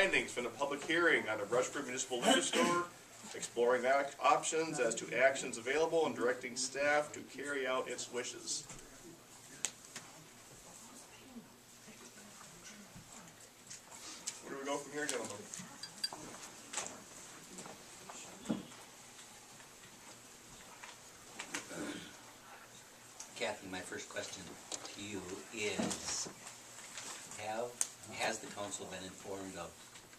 findings from the public hearing on the Rushford Municipal Liquor Store, exploring options as to actions available and directing staff to carry out its wishes. Where do we go from here, gentlemen? Kathy, my first question to you is, has the council been informed of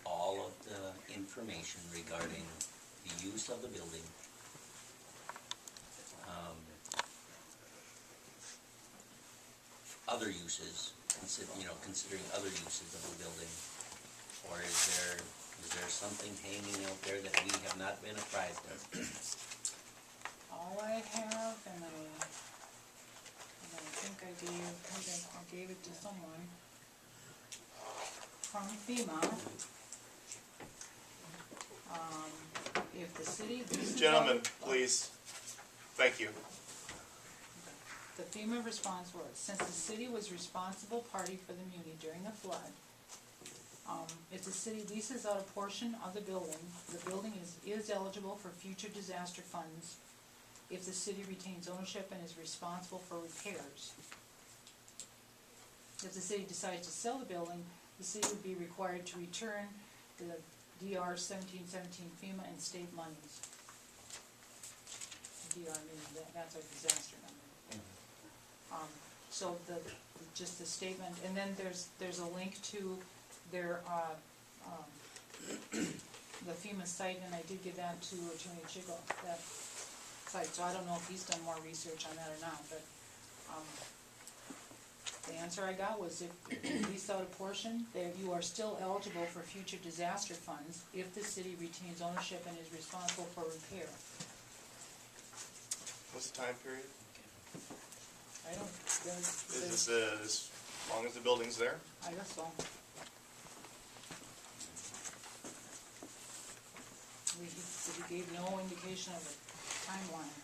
all of the information regarding the use of the building, other uses, considering other uses of the building, or is there something hanging out there that we have not been apprised of? All I have, and I think I gave it to someone from FEMA. If the city... Gentlemen, please. Thank you. The FEMA response was, since the city was responsible party for the muni during the flood, if the city leases out a portion of the building is eligible for future disaster funds if the city retains ownership and is responsible for repairs. If the city decides to sell the building, the city would be required to return the DR 1717 FEMA and state monies. DR meaning that's our disaster number. So just the statement, and then there's a link to their the FEMA site, and I did give that to Attorney Chiggle, that site. So I don't know if he's done more research on that or not, but the answer I got was if you lease out a portion, you are still eligible for future disaster funds if the city retains ownership and is responsible for repair. What's the time period? I don't. Is this as long as the building's there? I guess so. He gave no indication of a timeline.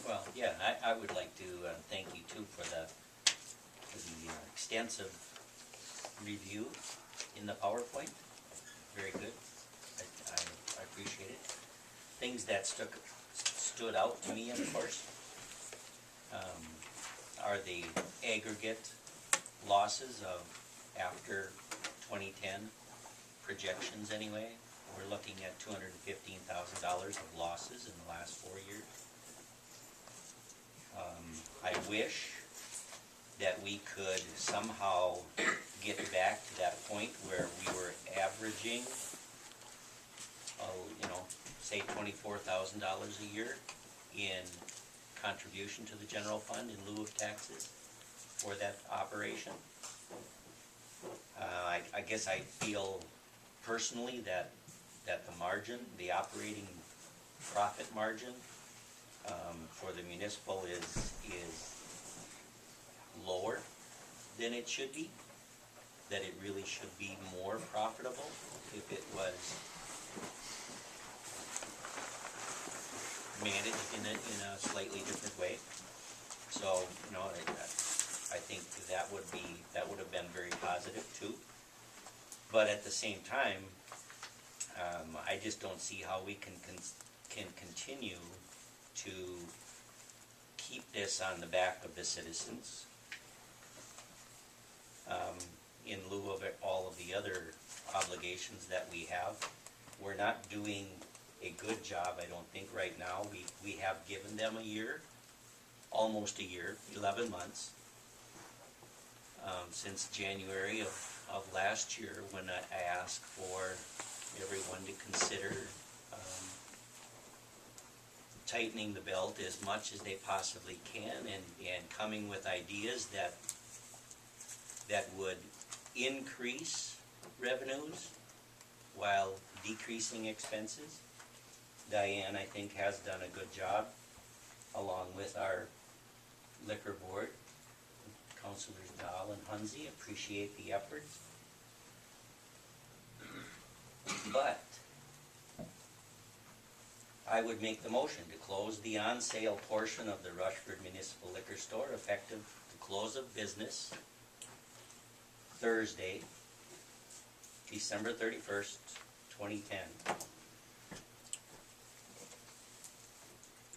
Well, yeah, I would like to thank you too for the extensive review in the PowerPoint. Very good. I appreciate it. Things that stood out to me, of course, are the aggregate losses of after 2010 projections anyway. We're looking at $215,000 of losses in the last 4 years. I wish that we could somehow get back to that point where we were averaging, say $24,000 a year in contribution to the general fund in lieu of taxes for that operation. I guess I feel personally that the margin, the operating profit margin for the municipal is lower than it should be, that it really should be more profitable if it was managed in a slightly different way. So, I think that would have been very positive too. But at the same time, I just don't see how we can continue to keep this on the back of the citizens in lieu of all of the other obligations that we have. We're not doing a good job, I don't think, right now. We have given them a year, almost a year, 11 months, since January of last year, when I asked for everyone to consider tightening the belt as much as they possibly can and coming with ideas that would increase revenues while decreasing expenses. Diane, I think, has done a good job, along with our liquor board, Councilors Dahl and Hunzy. Appreciate the efforts. But I would make the motion to close the on-sale portion of the Rushford Municipal Liquor Store effective the close of business Thursday, December 31st, 2010.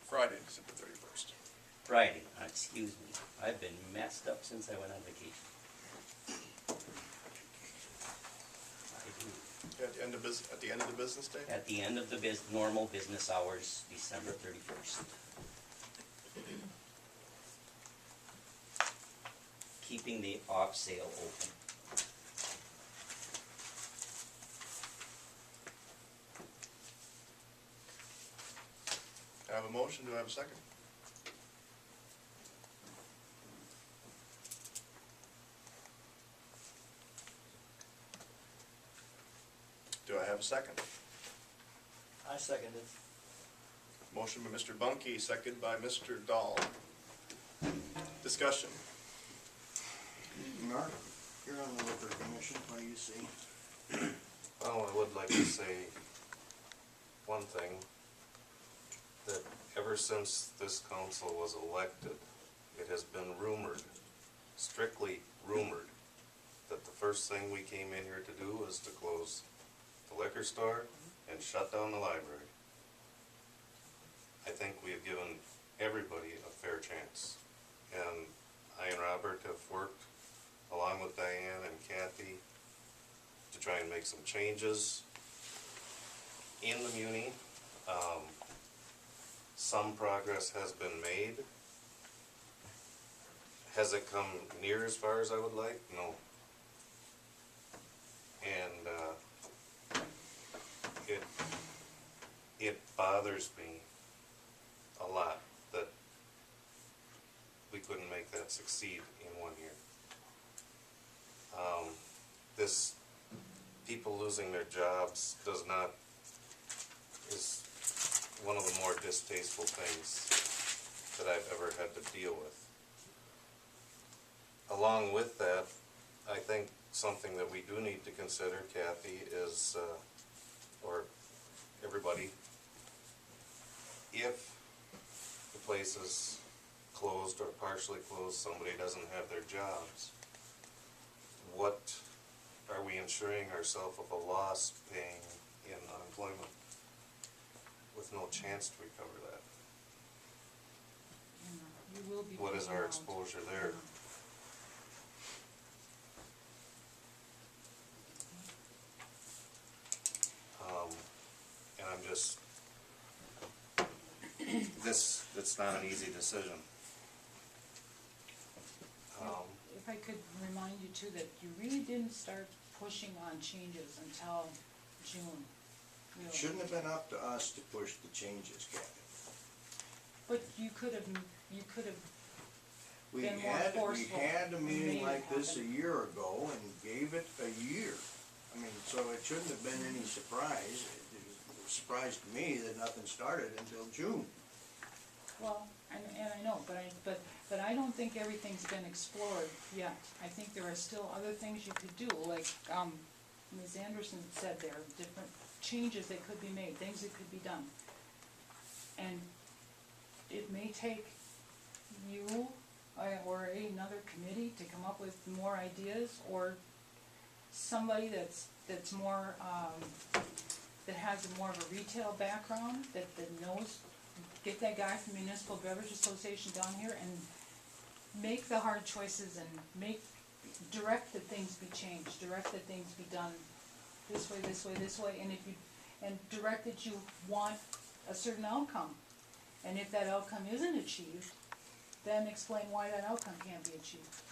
Friday, December 31st. Friday, excuse me. I've been messed up since I went on vacation. I do. At the end of the business day? At the end of the normal business hours, December 31st. Keeping the off sale open. I have a motion, do I have a second? Do I have a second? I second it. Motion by Mr. Bunky, second by Mr. Dahl. Discussion. Mark, you're on the liquor commission, what do you see? Well, I would like to say one thing, that ever since this council was elected, it has been rumored, strictly rumored, that the first thing we came in here to do was to close the liquor store and shut down the library. I think we have given everybody a fair chance. And I and Robert have worked along with Diane and Kathy to try and make some changes in the muni. Some progress has been made. Has it come near as far as I would like? No. And it bothers me a lot that we couldn't make that succeed in 1 year. This people losing their jobs is one of the more distasteful things that I've ever had to deal with. Along with that, I think something that we do need to consider, Kathy, is, or everybody, if the place is closed or partially closed, somebody doesn't have their jobs, what are we insuring ourselves of a loss paying in unemployment with no chance to recover that? You will be. What is paying our out. exposure there? And I'm just, it's not an easy decision. If I could remind you too, that you really didn't start pushing on changes until June. It really. shouldn't have been up to us to push the changes, Kathy. But you could have We been more had forceful. a Made meeting it like this a happen. year ago and gave it a year. I mean, so it shouldn't have been any surprise. It was a surprise to me that nothing started until June. Well, and I know, but I don't think everything's been explored yet. I think there are still other things you could do, like, Ms. Anderson said, there are different changes that could be made, things that could be done. And it may take you or another committee to come up with more ideas, or somebody that's more, that has more of a retail background, that knows, get that guy from Municipal Beverage Association down here and make the hard choices and direct that things be changed, direct that things be done this way, this way, this way, and direct that you want a certain outcome. And if that outcome isn't achieved, then explain why that outcome can't be achieved.